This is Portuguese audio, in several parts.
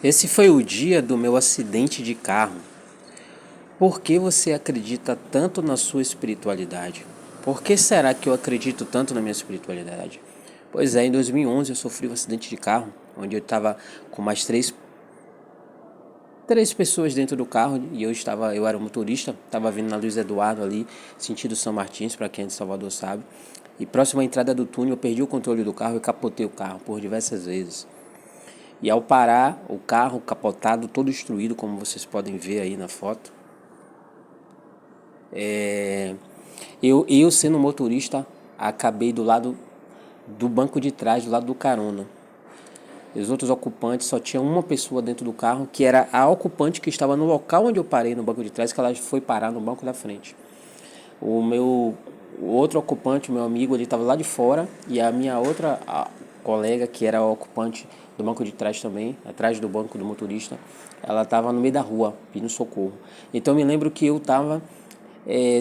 Esse foi o dia do meu acidente de carro. Por que você acredita tanto na sua espiritualidade? Por que será que eu acredito tanto na minha espiritualidade? Pois é, em 2011 eu sofri um acidente de carro, onde eu estava com mais três pessoas dentro do carro e eu era o motorista, estava vindo na Luiz Eduardo ali, sentido São Martins, para quem é de Salvador sabe. E próximo à entrada do túnel eu perdi o controle do carro e capotei o carro por diversas vezes. E ao parar, o carro capotado, todo destruído, como vocês podem ver aí na foto. Eu sendo motorista, acabei do lado do banco de trás, do lado do carona. E os outros ocupantes, só tinha uma pessoa dentro do carro, que era a ocupante que estava no local onde eu parei no banco de trás, que ela foi parar no banco da frente. O outro ocupante, meu amigo, ele estava lá de fora, e a minha outra colega, que era a ocupante do banco de trás também, atrás do banco do motorista, ela estava no meio da rua, pedindo socorro. Então eu me lembro que eu estava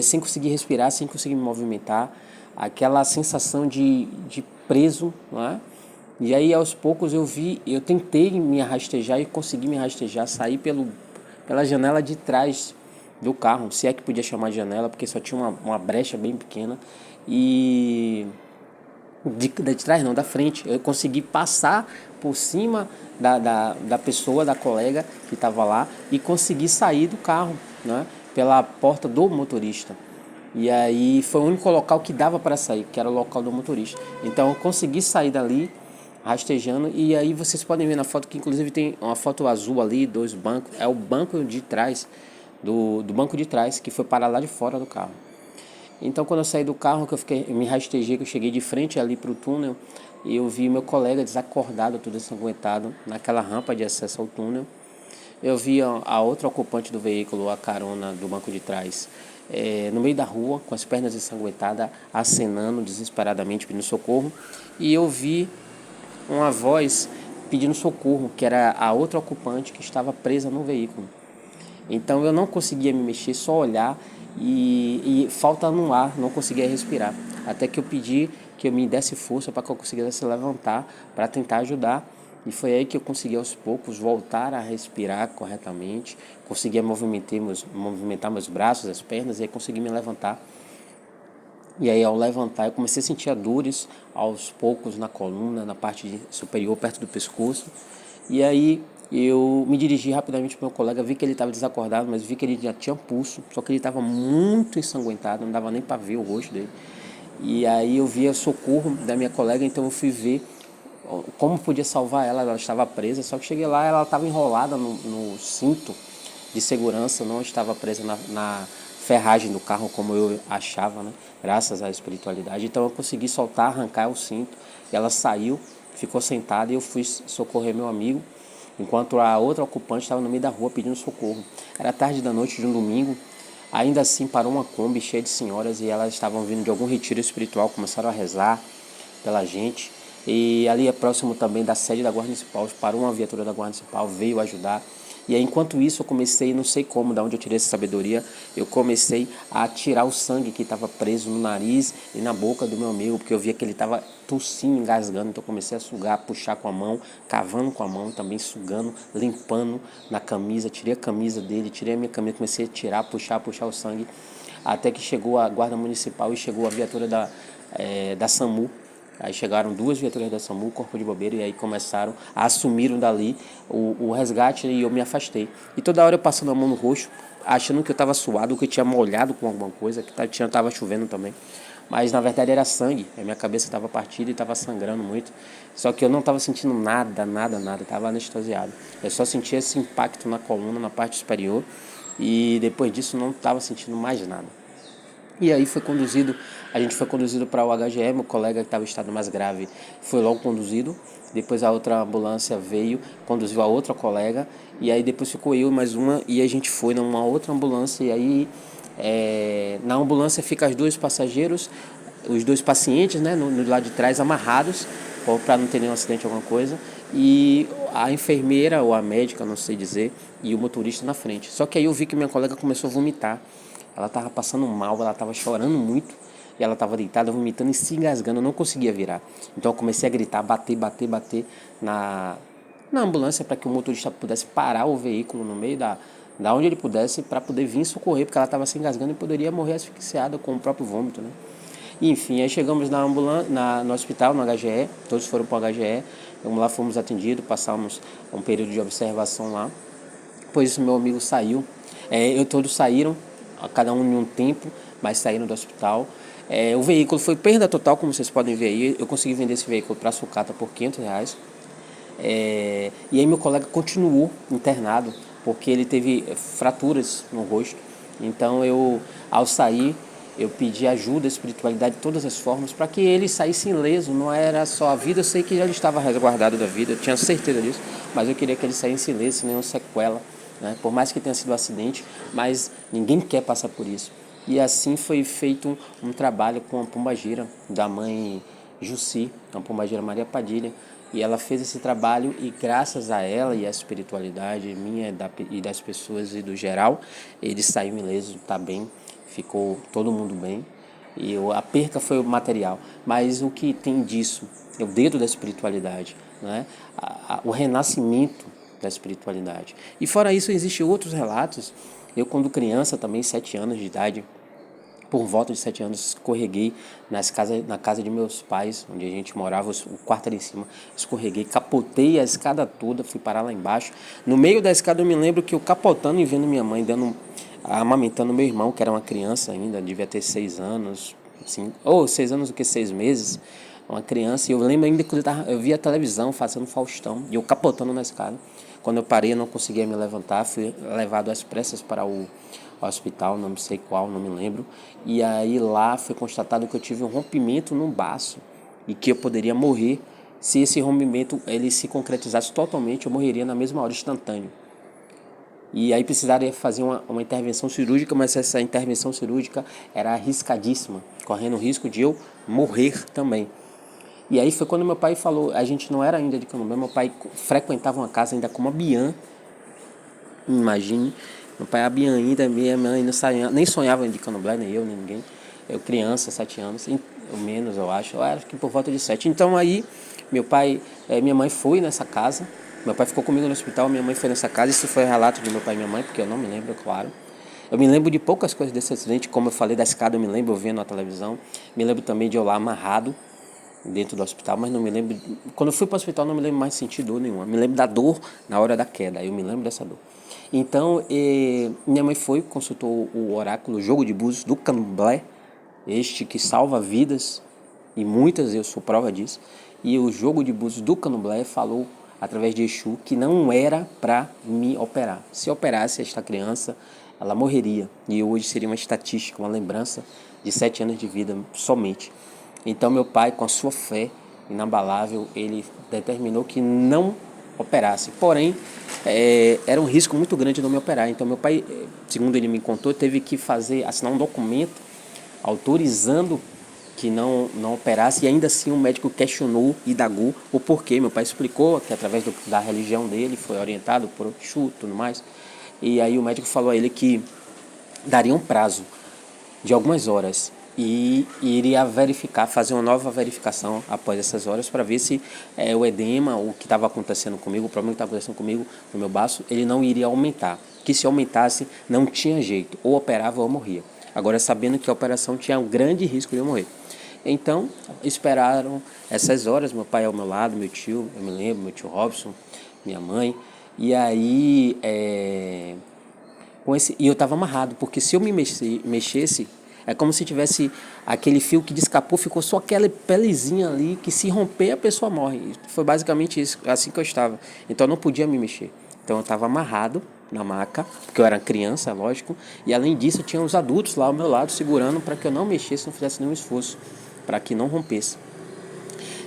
sem conseguir respirar, sem conseguir me movimentar, aquela sensação de preso, não é? E aí aos poucos eu tentei me rastejar e consegui me rastejar, sair pela janela de trás do carro, se é que podia chamar de janela, porque só tinha uma brecha bem pequena. E de trás não, da frente. Eu consegui passar por cima da pessoa, da colega que estava lá e consegui sair do carro, né, pela porta do motorista. E aí foi o único local que dava para sair, que era o local do motorista. Então eu consegui sair dali rastejando e aí vocês podem ver na foto que inclusive tem uma foto azul ali, dois bancos, é o banco de trás do banco de trás que foi parar lá de fora do carro. Então, quando eu saí do carro, que eu me rastejei, que eu cheguei de frente ali para o túnel, e eu vi meu colega desacordado, todo ensanguentado, naquela rampa de acesso ao túnel. Eu vi a outra ocupante do veículo, a carona do banco de trás, no meio da rua, com as pernas ensanguentadas, acenando desesperadamente, pedindo socorro. E eu vi uma voz pedindo socorro, que era a outra ocupante que estava presa no veículo. Então eu não conseguia me mexer, só olhar e falta no ar, não conseguia respirar. Até que eu pedi que eu me desse força para que eu conseguisse levantar para tentar ajudar. E foi aí que eu consegui aos poucos voltar a respirar corretamente, conseguia movimentar meus braços, as pernas e aí consegui me levantar. E aí ao levantar eu comecei a sentir dores aos poucos na coluna, na parte superior, perto do pescoço. E aí eu me dirigi rapidamente para o meu colega, vi que ele estava desacordado, mas vi que ele já tinha pulso, só que ele estava muito ensanguentado, não dava nem para ver o rosto dele. E aí eu vi o socorro da minha colega, então eu fui ver como podia salvar ela, ela estava presa, só que cheguei lá, ela estava enrolada no cinto de segurança, não estava presa na ferragem do carro como eu achava, né? Graças à espiritualidade. Então eu consegui soltar, arrancar o cinto, e ela saiu, ficou sentada e eu fui socorrer meu amigo, enquanto a outra ocupante estava no meio da rua pedindo socorro. Era tarde da noite de um domingo, ainda assim parou uma Kombi cheia de senhoras e elas estavam vindo de algum retiro espiritual, começaram a rezar pela gente. E ali é próximo também da sede da Guarda Municipal, parou uma viatura da Guarda Municipal, veio ajudar. E aí, enquanto isso, eu comecei, não sei como, da onde eu tirei essa sabedoria, eu comecei a tirar o sangue que estava preso no nariz e na boca do meu amigo, porque eu via que ele estava tossindo, engasgando, então eu comecei a sugar, puxar com a mão, cavando com a mão, também sugando, limpando na camisa, tirei a camisa dele, tirei a minha camisa, comecei a tirar, puxar o sangue, até que chegou a Guarda Municipal e chegou a viatura da SAMU. Aí chegaram duas viaturas da SAMU, corpo de bombeiro, e aí começaram a assumiram dali o resgate e eu me afastei. E toda hora eu passando a mão no rosto, achando que eu estava suado, que eu tinha molhado com alguma coisa, que estava chovendo também. Mas na verdade era sangue, a minha cabeça estava partida e estava sangrando muito. Só que eu não estava sentindo nada, estava anestesiado. Eu só sentia esse impacto na coluna, na parte superior, e depois disso não estava sentindo mais nada. E aí a gente foi conduzido para o HGM, o colega que estava em estado mais grave foi logo conduzido, depois a outra ambulância veio, conduziu a outra colega, e aí depois ficou eu e mais uma, e a gente foi numa outra ambulância, e aí na ambulância ficam os dois passageiros, os dois pacientes, né, no lado de trás, amarrados, para não ter nenhum acidente, alguma coisa, e a enfermeira ou a médica, não sei dizer, e o motorista na frente. Só que aí eu vi que minha colega começou a vomitar. Ela estava passando mal, ela estava chorando muito e ela estava deitada, vomitando e se engasgando, eu não conseguia virar. Então eu comecei a gritar, bater na, na ambulância para que o motorista pudesse parar o veículo no meio da onde ele pudesse para poder vir socorrer, porque ela estava se engasgando e poderia morrer asfixiada com o próprio vômito, né? Enfim, aí chegamos na ambulância, no hospital, no HGE, todos foram para o HGE, vamos lá, fomos atendidos, passamos um período de observação lá, pois meu amigo saiu, todos saíram, cada um em um tempo, mas saíram do hospital. O veículo foi perda total, como vocês podem ver aí, eu consegui vender esse veículo para a sucata por R$ 500. E aí meu colega continuou internado, porque ele teve fraturas no rosto. Então ao sair, eu pedi ajuda, espiritualidade de todas as formas, para que ele saísse ileso. Não era só a vida, eu sei que já estava resguardado da vida, eu tinha certeza disso, mas eu queria que ele saísse ileso, sem nenhuma sequela, né? Por mais que tenha sido um acidente, mas ninguém quer passar por isso. E assim foi feito um trabalho com a pombagira da mãe Jussi, a pombagira Maria Padilha, e ela fez esse trabalho e graças a ela e a espiritualidade minha e das pessoas e do geral, ele saiu ileso, está bem, ficou todo mundo bem. E a perca foi o material, mas o que tem disso é o dedo da espiritualidade, né? O renascimento da espiritualidade. E fora isso, existem outros relatos. Eu, quando criança, também 7 anos de idade, por volta de 7 anos, escorreguei na casa de meus pais, onde a gente morava, o quarto era em cima. Escorreguei, capotei a escada toda, fui parar lá embaixo. No meio da escada eu me lembro que eu capotando e vendo minha mãe amamentando meu irmão, que era uma criança ainda, devia ter 6 anos, assim, ou 6 anos do que 6 meses, uma criança. E eu lembro ainda que eu via a televisão fazendo Faustão, e eu capotando na escada. Quando eu parei, eu não conseguia me levantar, fui levado às pressas para o hospital, não sei qual, não me lembro. E aí lá foi constatado que eu tive um rompimento no baço e que eu poderia morrer se esse rompimento ele se concretizasse totalmente, eu morreria na mesma hora, instantâneo. E aí precisaria fazer uma intervenção cirúrgica, mas essa intervenção cirúrgica era arriscadíssima, correndo o risco de eu morrer também. E aí foi quando meu pai falou, a gente não era ainda de Candomblé, meu pai frequentava uma casa ainda com uma biã, imagine, meu pai Abian ainda, minha mãe não sonhava, nem sonhava de Candomblé, nem eu, nem ninguém. Eu criança, 7 anos, ou menos eu acho que por volta de 7. Então aí, minha mãe foi nessa casa, meu pai ficou comigo no hospital, minha mãe foi nessa casa, isso foi relato de meu pai e minha mãe, porque eu não me lembro, claro. Eu me lembro de poucas coisas desse acidente, como eu falei da escada, eu me lembro, eu vendo na televisão. Me lembro também de eu lá amarrado dentro do hospital, mas não me lembro. Quando eu fui para o hospital, não me lembro mais de sentir dor nenhuma. Me lembro da dor na hora da queda, eu me lembro dessa dor. Então, minha mãe foi, consultou o oráculo Jogo de Búzios do Candomblé, este que salva vidas, e muitas eu sou prova disso. E o Jogo de Búzios do Candomblé falou, através de Exu, que não era para me operar. Se operasse esta criança, ela morreria. E hoje seria uma estatística, uma lembrança de 7 anos de vida somente. Então meu pai, com a sua fé inabalável, ele determinou que não operasse. Porém, era um risco muito grande não me operar. Então meu pai, segundo ele me contou, teve que assinar um documento autorizando que não operasse, e ainda assim o médico questionou e indagou o porquê. Meu pai explicou que através da religião dele, foi orientado por Exu e tudo mais, e aí o médico falou a ele que daria um prazo de algumas horas e iria fazer uma nova verificação após essas horas para ver se o edema, o que estava acontecendo comigo, o problema que estava acontecendo comigo no meu baço, ele não iria aumentar. Que se aumentasse, não tinha jeito, ou operava ou morria. Agora, sabendo que a operação tinha um grande risco de eu morrer. Então, esperaram essas horas, meu pai ao meu lado, meu tio, eu me lembro, meu tio Robson, minha mãe, e aí e eu estava amarrado, porque se eu me mexesse, é como se tivesse aquele fio que descapou, ficou só aquela pelezinha ali, que se romper a pessoa morre. Foi basicamente isso, assim que eu estava. Então eu não podia me mexer. Então eu estava amarrado na maca, porque eu era criança, lógico, e além disso tinha os adultos lá ao meu lado segurando para que eu não mexesse, não fizesse nenhum esforço, para que não rompesse.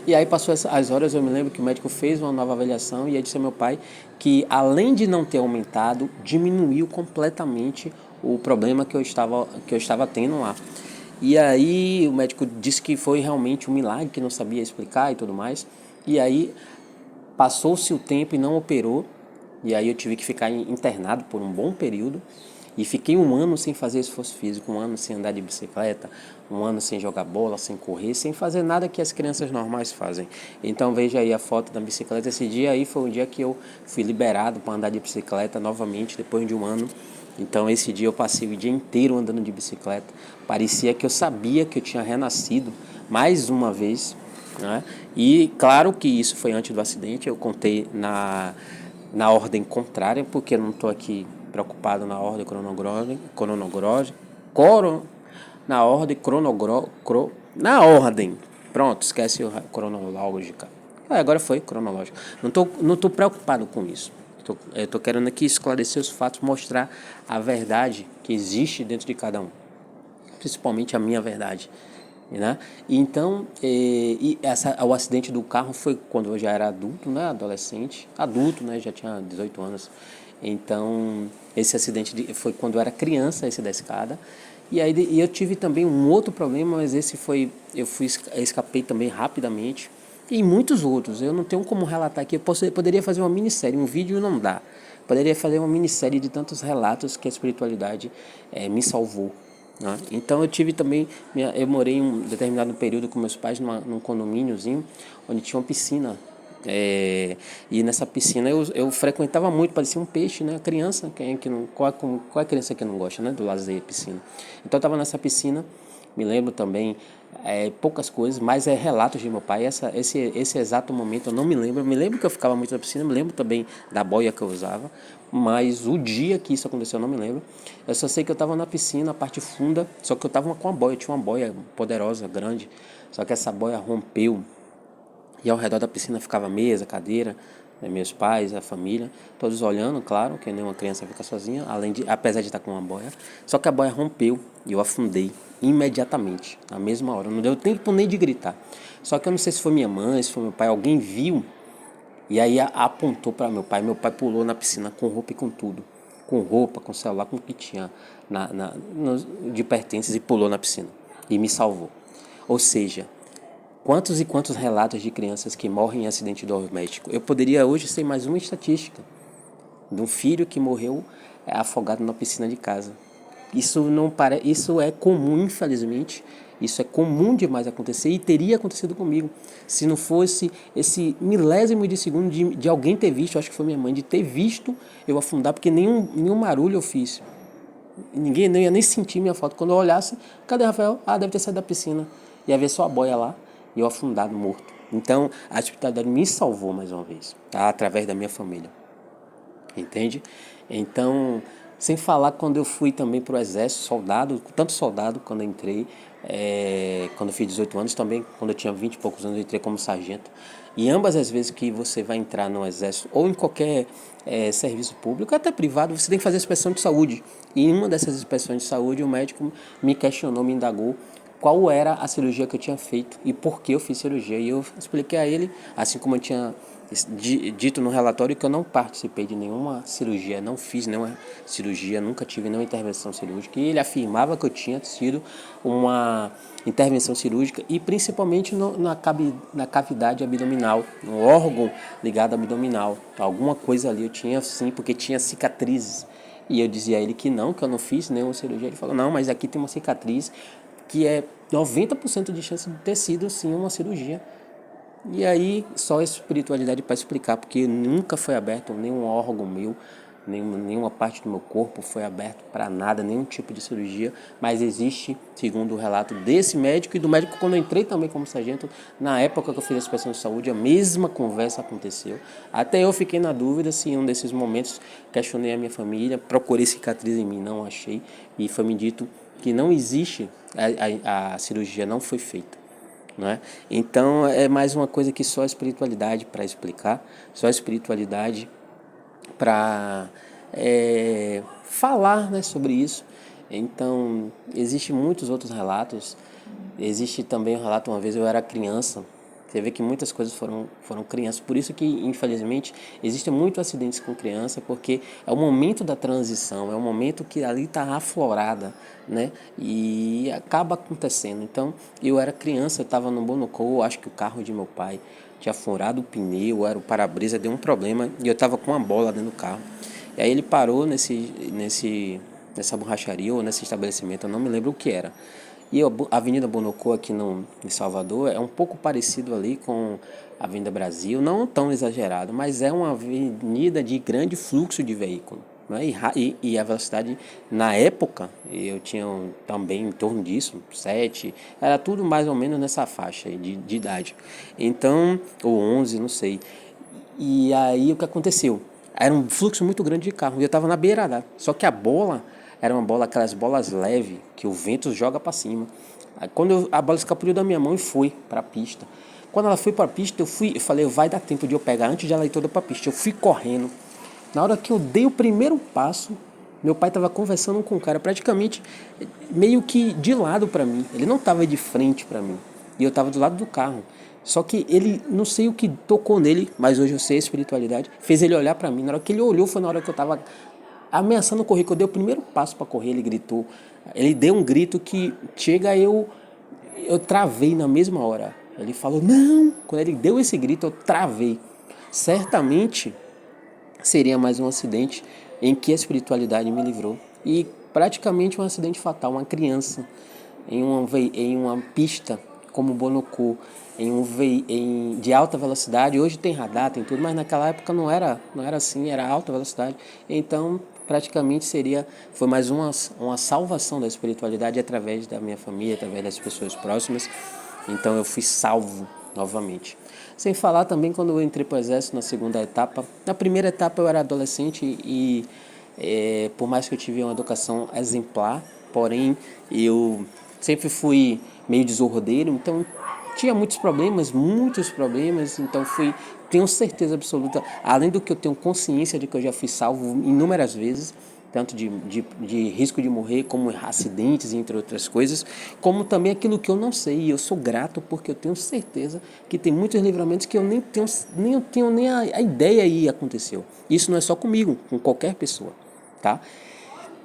E aí passou as horas, eu me lembro que o médico fez uma nova avaliação e aí disse ao meu pai que, além de não ter aumentado, diminuiu completamente o problema que eu estava tendo lá. E aí o médico disse que foi realmente um milagre, que não sabia explicar e tudo mais. E aí passou-se o tempo e não operou. E aí eu tive que ficar internado por um bom período. E fiquei um ano sem fazer esforço físico, um ano sem andar de bicicleta, um ano sem jogar bola, sem correr, sem fazer nada que as crianças normais fazem. Então veja aí a foto da bicicleta. Esse dia aí foi o dia que eu fui liberado para andar de bicicleta novamente, depois de um ano. Então esse dia eu passei o dia inteiro andando de bicicleta. Parecia que eu sabia que eu tinha renascido mais uma vez, né? E claro que isso foi antes do acidente, eu contei na ordem contrária, porque eu não estou aqui preocupado na ordem na ordem na ordem. Pronto, esquece o cronológica. Agora foi cronológico. Não tô preocupado com isso. Eu estou querendo aqui esclarecer os fatos, mostrar a verdade que existe dentro de cada um, principalmente a minha verdade, né? Então, o acidente do carro foi quando eu já era adulto, né? Adulto, né? Já tinha 18 anos. Então, esse acidente foi quando eu era criança, esse da escada. E aí eu tive também um outro problema, mas eu escapei também rapidamente. E muitos outros, eu não tenho como relatar aqui. Poderia fazer uma minissérie, um vídeo não dá. Poderia fazer uma minissérie de tantos relatos que a espiritualidade me salvou, né? Então eu tive também, eu morei um determinado período com meus pais num condomíniozinho onde tinha uma piscina. E nessa piscina eu frequentava muito, parecia um peixe, né? Criança, qual é a criança que não gosta, né? Do lazer, piscina. Então eu estava nessa piscina, me lembro também poucas coisas, mas relatos de meu pai. Esse exato momento eu não me lembro. Eu me lembro que eu ficava muito na piscina, me lembro também da boia que eu usava, mas o dia que isso aconteceu eu não me lembro. Eu só sei que eu estava na piscina, a parte funda, só que eu estava com uma boia, tinha uma boia poderosa, grande, só que essa boia rompeu. E ao redor da piscina ficava mesa, cadeira, meus pais, a família, todos olhando, claro, que nenhuma criança fica sozinha, apesar de estar com uma boia. Só que a boia rompeu e eu afundei imediatamente, na mesma hora. Não deu tempo nem de gritar. Só que eu não sei se foi minha mãe, se foi meu pai, alguém viu e aí apontou para meu pai. Meu pai pulou na piscina com roupa e com tudo. Com roupa, com celular, com o que tinha de pertences e pulou na piscina. E me salvou. Ou seja, quantos e quantos relatos de crianças que morrem em acidente doméstico. Eu poderia hoje ser mais uma estatística de um filho que morreu afogado na piscina de casa. Isso é comum, infelizmente. Isso é comum demais acontecer e teria acontecido comigo se não fosse esse milésimo de segundo de alguém ter visto, acho que foi minha mãe, de ter visto eu afundar, porque nenhum barulho eu fiz. Ninguém não ia nem sentir minha falta. Quando eu olhasse, cadê Rafael? Deve ter saído da piscina. Ia ver só a boia lá e eu afundado, morto. Então, a espiritualidade me salvou mais uma vez, tá? Através da minha família. Entende? Então, sem falar quando eu fui também para o exército, tanto soldado quando eu entrei, quando eu fiz 18 anos, também quando eu tinha 20 e poucos anos eu entrei como sargento. E ambas as vezes que você vai entrar no exército ou em qualquer serviço público, até privado, você tem que fazer inspeção de saúde. E em uma dessas inspeções de saúde, o médico me questionou, me indagou qual era a cirurgia que eu tinha feito e por que eu fiz cirurgia. E eu expliquei a ele, assim como eu tinha dito no relatório, que eu não participei de nenhuma cirurgia, não fiz nenhuma cirurgia, nunca tive nenhuma intervenção cirúrgica. E ele afirmava que eu tinha tido uma intervenção cirúrgica e principalmente na cavidade abdominal, no órgão ligado ao abdominal. Alguma coisa ali eu tinha sim, porque tinha cicatrizes. E eu dizia a ele que eu não fiz nenhuma cirurgia. Ele falou, não, mas aqui tem uma cicatriz que é 90% de chance de ter sido sim uma cirurgia. E aí só a espiritualidade para explicar, porque nunca foi aberto nenhum órgão meu, nenhuma parte do meu corpo foi aberto para nada, nenhum tipo de cirurgia, mas existe, segundo o relato desse médico e do médico quando eu entrei também como sargento, na época que eu fiz a inspeção de saúde, a mesma conversa aconteceu. Até eu fiquei na dúvida se em um desses momentos questionei a minha família, procurei cicatriz em mim, não achei, e foi me dito que não existe, a cirurgia não foi feita. Não é? Então é mais uma coisa que só a espiritualidade para explicar, só a espiritualidade para falar, né, sobre isso. Então existem muitos outros relatos. Existe também um relato, uma vez eu era criança. Você vê que muitas coisas foram crianças. Por isso que, infelizmente, existem muitos acidentes com criança, porque é o momento da transição, é o momento que ali está aflorada, né? E acaba acontecendo. Então, eu era criança, eu estava no Bonocô, acho que o carro de meu pai tinha furado o pneu, era o para-brisa, deu um problema, e eu estava com uma bola dentro do carro. E aí ele parou nessa borracharia ou nesse estabelecimento, eu não me lembro o que era. E a Avenida Bonocô aqui no, em Salvador é um pouco parecido ali com a Avenida Brasil, não tão exagerado, mas é uma avenida de grande fluxo de veículo. Né? E a velocidade, na época, eu tinha também em torno disso, 7, era tudo mais ou menos nessa faixa aí de idade. Então, ou 11, não sei. E aí o que aconteceu? Era um fluxo muito grande de carro e eu estava na beirada. Só que a bola era uma bola, aquelas bolas leves que o vento joga para cima. Aí, a bola escapuliu da minha mão e foi para a pista. Quando ela foi para a pista, eu falei, vai dar tempo de eu pegar antes de ela ir toda para a pista. Eu fui correndo. Na hora que eu dei o primeiro passo, meu pai estava conversando com o cara, praticamente meio que de lado para mim. Ele não estava de frente para mim. E eu estava do lado do carro. Só que ele, não sei o que tocou nele, mas hoje eu sei a espiritualidade, fez ele olhar para mim. Na hora que ele olhou, foi na hora que eu estava ameaçando correr, que eu dei o primeiro passo para correr, ele gritou. Ele deu um grito que chega eu travei na mesma hora. Ele falou, não! Quando ele deu esse grito, eu travei. Certamente seria mais um acidente em que a espiritualidade me livrou. E praticamente um acidente fatal, uma criança em uma pista como Bonocô, de alta velocidade. Hoje tem radar, tem tudo, mas naquela época não era assim, era alta velocidade. Então, praticamente foi mais uma salvação da espiritualidade através da minha família, através das pessoas próximas. Então eu fui salvo novamente. Sem falar também quando eu entrei para o exército na segunda etapa. Na primeira etapa eu era adolescente e por mais que eu tive uma educação exemplar, porém eu sempre fui meio desordeiro, então tinha muitos problemas, então tenho certeza absoluta, além do que eu tenho consciência de que eu já fui salvo inúmeras vezes, tanto de risco de morrer, como acidentes, entre outras coisas, como também aquilo que eu não sei. E eu sou grato porque eu tenho certeza que tem muitos livramentos que eu nem tenho nem a ideia aí aconteceu. Isso não é só comigo, com qualquer pessoa, tá?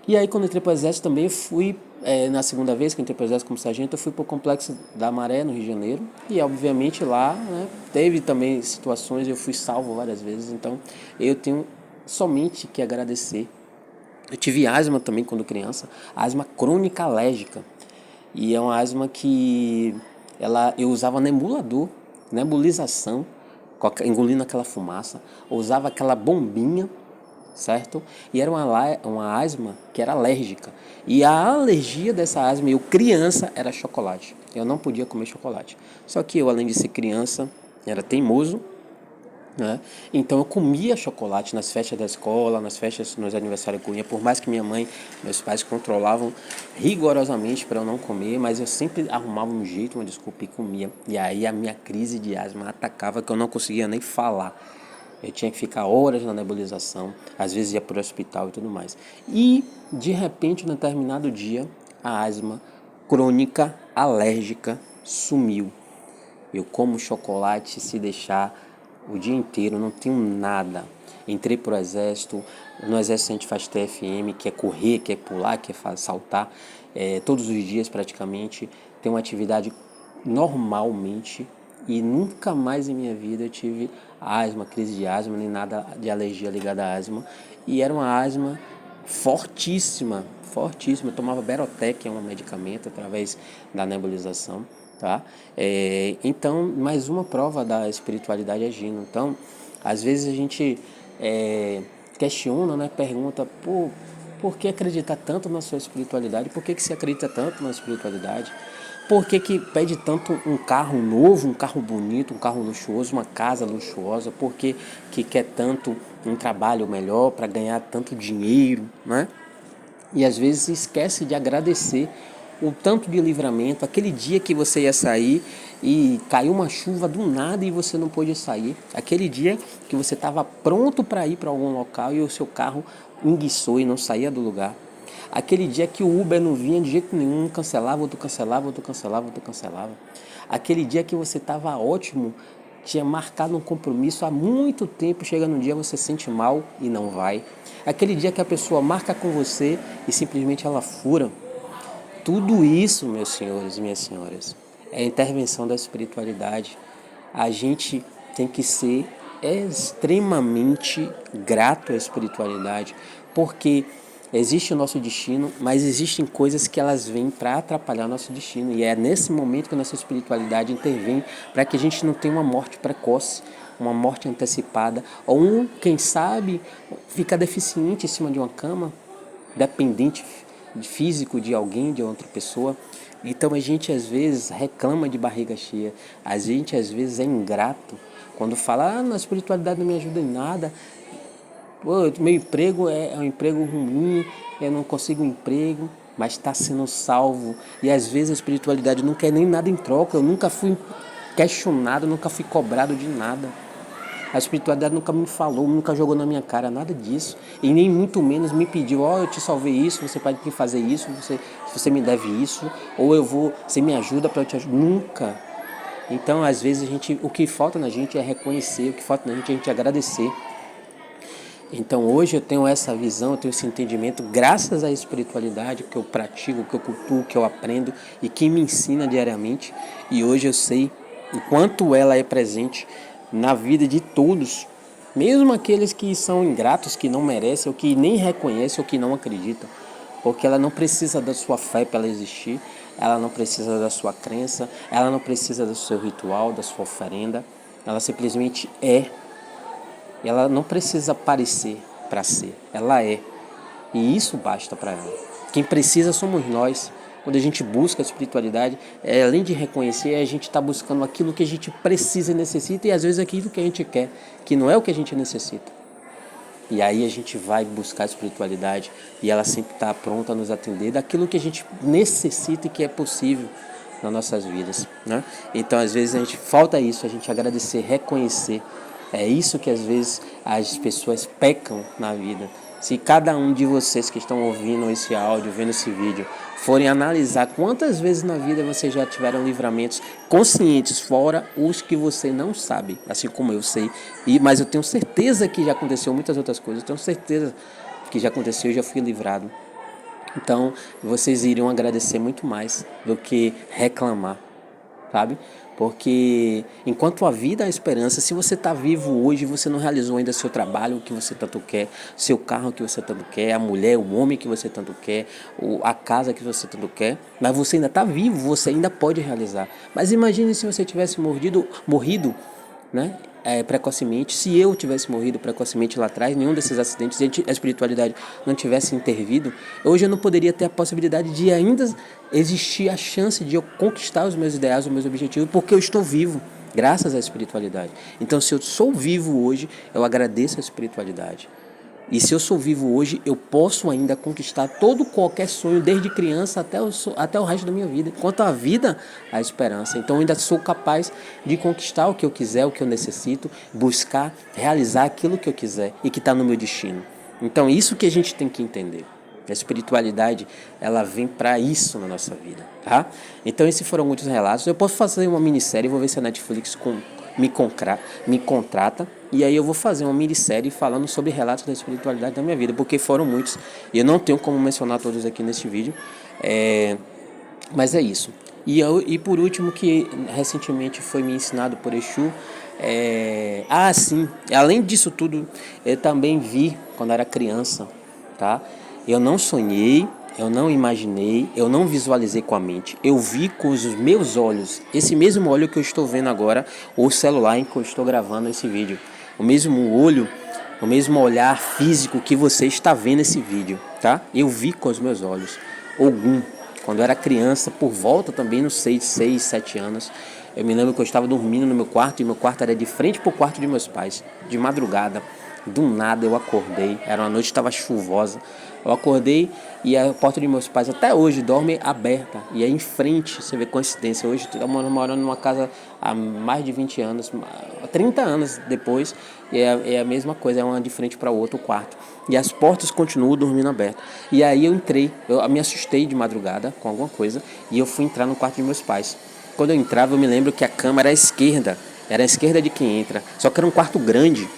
E aí quando eu entrei para o exército também fui, na segunda vez que eu entrei para o exército como sargento, eu fui para o Complexo da Maré, no Rio de Janeiro. E obviamente lá, né, teve também situações, eu fui salvo várias vezes, então eu tenho somente que agradecer. Eu tive asma também quando criança, asma crônica alérgica. E é uma asma que eu usava nebulização, engolindo aquela fumaça, eu usava aquela bombinha, certo? E era uma asma que era alérgica. E a alergia dessa asma, eu criança, era chocolate. Eu não podia comer chocolate. Só que eu, além de ser criança, era teimoso, né? Então eu comia chocolate nas festas da escola, nas festas, nos aniversários que eu ia, por mais que meus pais controlavam rigorosamente para eu não comer, mas eu sempre arrumava um jeito, uma desculpa e comia. E aí a minha crise de asma atacava que eu não conseguia nem falar. Eu tinha que ficar horas na nebulização, às vezes ia para o hospital e tudo mais. E de repente, num determinado dia, a asma crônica alérgica sumiu. Eu como chocolate se deixar o dia inteiro, não tenho nada. Entrei pro exército, no exército a gente faz TFM, que é correr, que é pular, que é saltar, todos os dias praticamente. Tem uma atividade normalmente e nunca mais em minha vida eu tive asma, crise de asma, nem nada de alergia ligada à asma. E era uma asma fortíssima, fortíssima. Eu tomava Berotec, que é um medicamento, através da nebulização. Tá? Então, mais uma prova da espiritualidade agindo. Então, às vezes a gente questiona, né? Pergunta, por que acreditar tanto na sua espiritualidade? Por que se acredita tanto na espiritualidade? Por que pede tanto um carro novo, um carro bonito, um carro luxuoso, uma casa luxuosa? Por que quer tanto um trabalho melhor para ganhar tanto dinheiro, né? E às vezes esquece de agradecer o tanto de livramento, aquele dia que você ia sair e caiu uma chuva do nada e você não pôde sair, aquele dia que você estava pronto para ir para algum local e o seu carro enguiçou e não saía do lugar, aquele dia que o Uber não vinha de jeito nenhum, cancelava, outro cancelava, outro cancelava, outro cancelava, aquele dia que você estava ótimo, tinha marcado um compromisso há muito tempo, chega no dia você se sente mal e não vai, aquele dia que a pessoa marca com você e simplesmente ela fura. Tudo isso, meus senhores e minhas senhoras, é a intervenção da espiritualidade. A gente tem que ser extremamente grato à espiritualidade, porque Existe o nosso destino, mas existem coisas que elas vêm para atrapalhar o nosso destino. E é nesse momento que a nossa espiritualidade intervém para que a gente não tenha uma morte precoce, uma morte antecipada, ou quem sabe, fica deficiente em cima de uma cama, dependente físico de alguém, de outra pessoa. Então a gente às vezes reclama de barriga cheia, a gente às vezes é ingrato quando fala, na espiritualidade não me ajuda em nada. Pô, meu emprego é um emprego ruim, eu não consigo um emprego, mas está sendo salvo. E às vezes a espiritualidade não quer nem nada em troca. Eu nunca fui questionado, nunca fui cobrado de nada. A espiritualidade nunca me falou, nunca jogou na minha cara nada disso. E nem muito menos me pediu, eu te salvei isso, você pode me fazer isso, você me deve isso, ou você me ajuda para eu te ajudar. Nunca. Então, às vezes, o que falta na gente é reconhecer, o que falta na gente é a gente agradecer. Então hoje eu tenho essa visão, eu tenho esse entendimento graças à espiritualidade que eu pratico, que eu cultuo, que eu aprendo e que me ensina diariamente. E hoje eu sei o quanto ela é presente na vida de todos, mesmo aqueles que são ingratos, que não merecem, ou que nem reconhecem, ou que não acreditam. Porque ela não precisa da sua fé para ela existir, ela não precisa da sua crença, ela não precisa do seu ritual, da sua oferenda, ela simplesmente é. Ela não precisa parecer para ser, ela é. E isso basta para ela. Quem precisa somos nós. Quando a gente busca a espiritualidade, além de reconhecer, a gente está buscando aquilo que a gente precisa e necessita, e às vezes aquilo que a gente quer, que não é o que a gente necessita. E aí a gente vai buscar a espiritualidade e ela sempre está pronta a nos atender daquilo que a gente necessita e que é possível nas nossas vidas, né? Então às vezes a gente falta isso, a gente agradecer, reconhecer. É isso que às vezes as pessoas pecam na vida. Se cada um de vocês que estão ouvindo esse áudio, vendo esse vídeo, forem analisar quantas vezes na vida vocês já tiveram livramentos conscientes, fora os que você não sabe, assim como eu sei, mas eu tenho certeza que já aconteceu muitas outras coisas, eu tenho certeza que já aconteceu e já fui livrado. Então, vocês iriam agradecer muito mais do que reclamar, sabe? Porque enquanto a vida há esperança, se você está vivo hoje, você não realizou ainda seu trabalho que você tanto quer, seu carro que você tanto quer, a mulher, o homem que você tanto quer, a casa que você tanto quer, mas você ainda está vivo, você ainda pode realizar. Mas imagine se você tivesse morrido, né? Precocemente, se eu tivesse morrido precocemente lá atrás, nenhum desses acidentes, a espiritualidade não tivesse intervido, hoje eu não poderia ter a possibilidade de ainda existir a chance de eu conquistar os meus ideais, os meus objetivos, porque eu estou vivo, graças à espiritualidade. Então, se eu sou vivo hoje, eu agradeço a espiritualidade. E se eu sou vivo hoje, eu posso ainda conquistar qualquer sonho, desde criança até o resto da minha vida. Enquanto a vida, a esperança. Então eu ainda sou capaz de conquistar o que eu quiser, o que eu necessito, buscar, realizar aquilo que eu quiser e que está no meu destino. Então isso que a gente tem que entender. A espiritualidade, ela vem para isso na nossa vida, tá? Então esses foram muitos relatos. Eu posso fazer uma minissérie, vou ver se a Netflix me contrata, e aí eu vou fazer uma minissérie falando sobre relatos da espiritualidade da minha vida, porque foram muitos, e eu não tenho como mencionar todos aqui nesse vídeo, mas é isso. E por último, que recentemente foi me ensinado por Exu, sim, além disso tudo, eu também vi quando era criança, tá? Eu não sonhei, eu não imaginei, eu não visualizei com a mente. Eu vi com os meus olhos, esse mesmo olho que eu estou vendo agora, o celular em que eu estou gravando esse vídeo. O mesmo olho, o mesmo olhar físico que você está vendo esse vídeo, tá? Eu vi com os meus olhos. Ogum, quando eu era criança, por volta também, não sei, 6, 7 anos, eu me lembro que eu estava dormindo no meu quarto, e meu quarto era de frente para o quarto de meus pais, de madrugada. Do nada eu acordei, era uma noite, estava chuvosa. Eu acordei e a porta de meus pais até hoje dorme aberta. E é em frente, você vê coincidência. Hoje eu morando numa casa há mais de 20 anos, 30 anos depois, e é a mesma coisa, é uma de frente para o outro quarto. E as portas continuam dormindo abertas. E aí eu entrei, eu me assustei de madrugada com alguma coisa, e eu fui entrar no quarto de meus pais. Quando eu entrava, eu me lembro que a cama era à esquerda de quem entra, só que era um quarto grande.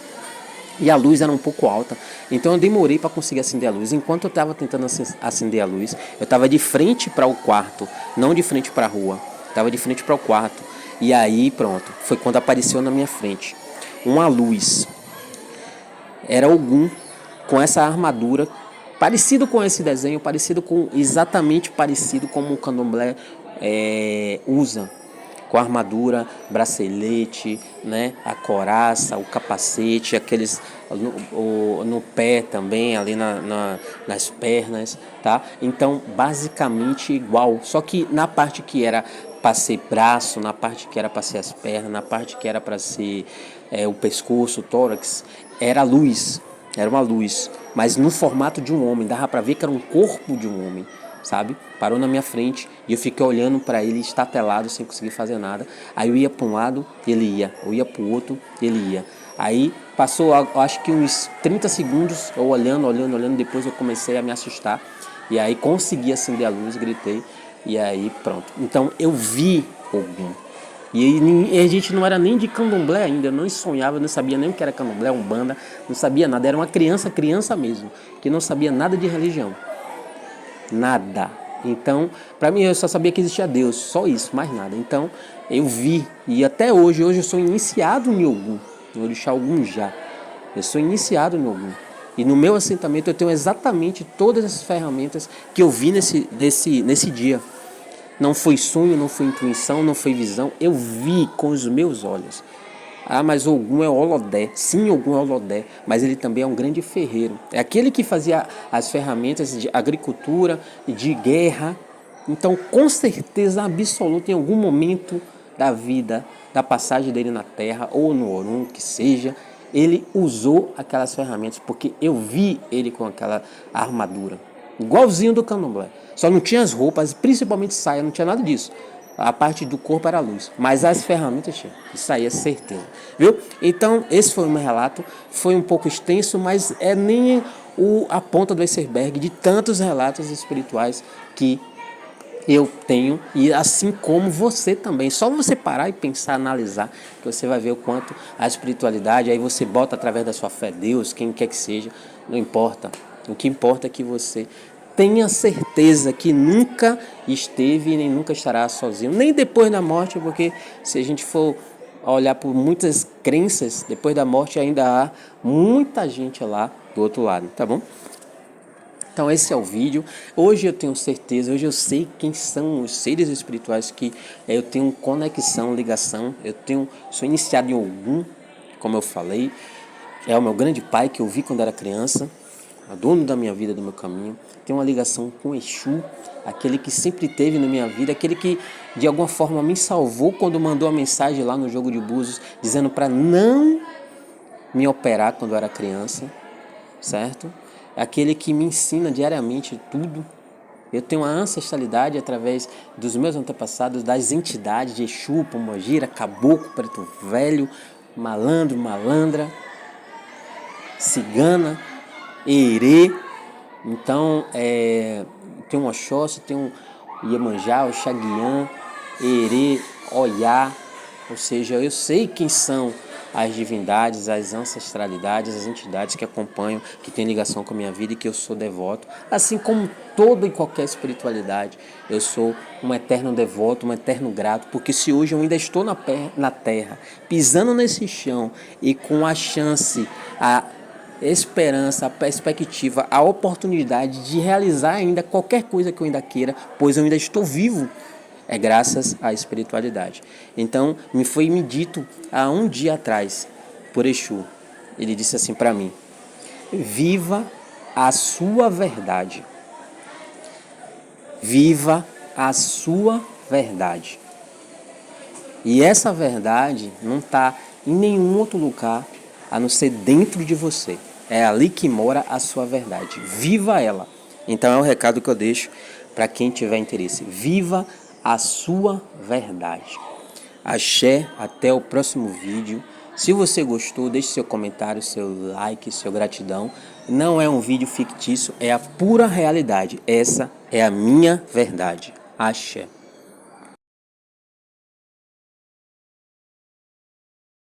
E a luz era um pouco alta, então eu demorei para conseguir acender a luz. Enquanto eu estava tentando acender a luz, eu estava de frente para o quarto, não de frente para a rua, estava de frente para o quarto. E aí pronto, foi quando apareceu na minha frente uma luz. Era Ogum com essa armadura parecido com esse desenho, exatamente parecido como o candomblé usa, com a armadura, bracelete, né, a couraça, o capacete, aqueles no pé também, ali nas pernas, tá? Então, basicamente igual, só que na parte que era para ser braço, na parte que era para ser as pernas, na parte que era para ser o pescoço, o tórax, era luz, era uma luz, mas no formato de um homem, dava para ver que era um corpo de um homem, sabe? Parou na minha frente e eu fiquei olhando para ele estatelado sem conseguir fazer nada. Aí eu ia para um lado, ele ia. Eu ia para o outro, ele ia. Aí passou, acho que uns 30 segundos, eu olhando. Depois eu comecei a me assustar. E aí consegui acender a luz, gritei. E aí pronto. Então eu vi Ogum. E a gente não era nem de candomblé ainda, eu não sonhava, não sabia nem o que era candomblé, umbanda, não sabia nada. Era uma criança mesmo, que não sabia nada de religião. Nada. Então, para mim, eu só sabia que existia Deus, só isso, mais nada. Então, eu vi, e até hoje eu sou iniciado em Ogum, no Orixá Ogunjá. Eu sou iniciado em Ogum. E no meu assentamento eu tenho exatamente todas as ferramentas que eu vi nesse dia. Não foi sonho, não foi intuição, não foi visão, eu vi com os meus olhos. Ah, mas Ogum é Olodé. Sim, Ogum é Olodé, mas ele também é um grande ferreiro. É aquele que fazia as ferramentas de agricultura, de guerra. Então, com certeza absoluta, em algum momento da vida, da passagem dele na Terra, ou no Orum, que seja, ele usou aquelas ferramentas, porque eu vi ele com aquela armadura. Igualzinho do candomblé. Só não tinha as roupas, principalmente saia, não tinha nada disso. A parte do corpo era luz, mas as ferramentas tinham. Isso aí é certeza, viu? Então, esse foi o meu relato. Foi um pouco extenso, mas é nem a ponta do iceberg de tantos relatos espirituais que eu tenho, e assim como você também. Só você parar e pensar, analisar, que você vai ver o quanto a espiritualidade, aí você bota através da sua fé Deus, quem quer que seja, não importa. O que importa é que você tenha certeza que nunca esteve e nem nunca estará sozinho, nem depois da morte, porque se a gente for olhar por muitas crenças, depois da morte ainda há muita gente lá do outro lado, tá bom? Então esse é o vídeo. Hoje eu tenho certeza, hoje eu sei quem são os seres espirituais que eu tenho conexão, ligação. Sou iniciado em Ogum, como eu falei. É o meu grande pai que eu vi quando era criança, o dono da minha vida, do meu caminho. Tenho uma ligação com Exu, aquele que sempre teve na minha vida, aquele que de alguma forma me salvou quando mandou a mensagem lá no jogo de Búzios, dizendo para não me operar quando eu era criança, certo? É aquele que me ensina diariamente tudo. Eu tenho uma ancestralidade através dos meus antepassados, das entidades de Exu, Pombogira, Caboclo, Preto Velho, Malandro, Malandra, Cigana, Erê. Então, tem um Oxóssi, tem um Iemanjá, o Xaguiã, Erê, Oiá. Ou seja, eu sei quem são as divindades, as ancestralidades, as entidades que acompanham, que têm ligação com a minha vida e que eu sou devoto. Assim como toda e qualquer espiritualidade, eu sou um eterno devoto, um eterno grato, porque se hoje eu ainda estou na terra, pisando nesse chão e com a chance, a esperança, a perspectiva, a oportunidade de realizar ainda qualquer coisa que eu ainda queira, pois eu ainda estou vivo, é graças à espiritualidade. Então, me dito há um dia atrás, por Exu, ele disse assim para mim: viva a sua verdade. Viva a sua verdade. E essa verdade não está em nenhum outro lugar a não ser dentro de você. É ali que mora a sua verdade. Viva ela. Então é o recado que eu deixo para quem tiver interesse. Viva a sua verdade. Axé, até o próximo vídeo. Se você gostou, deixe seu comentário, seu like, sua gratidão. Não é um vídeo fictício, é a pura realidade. Essa é a minha verdade. Axé.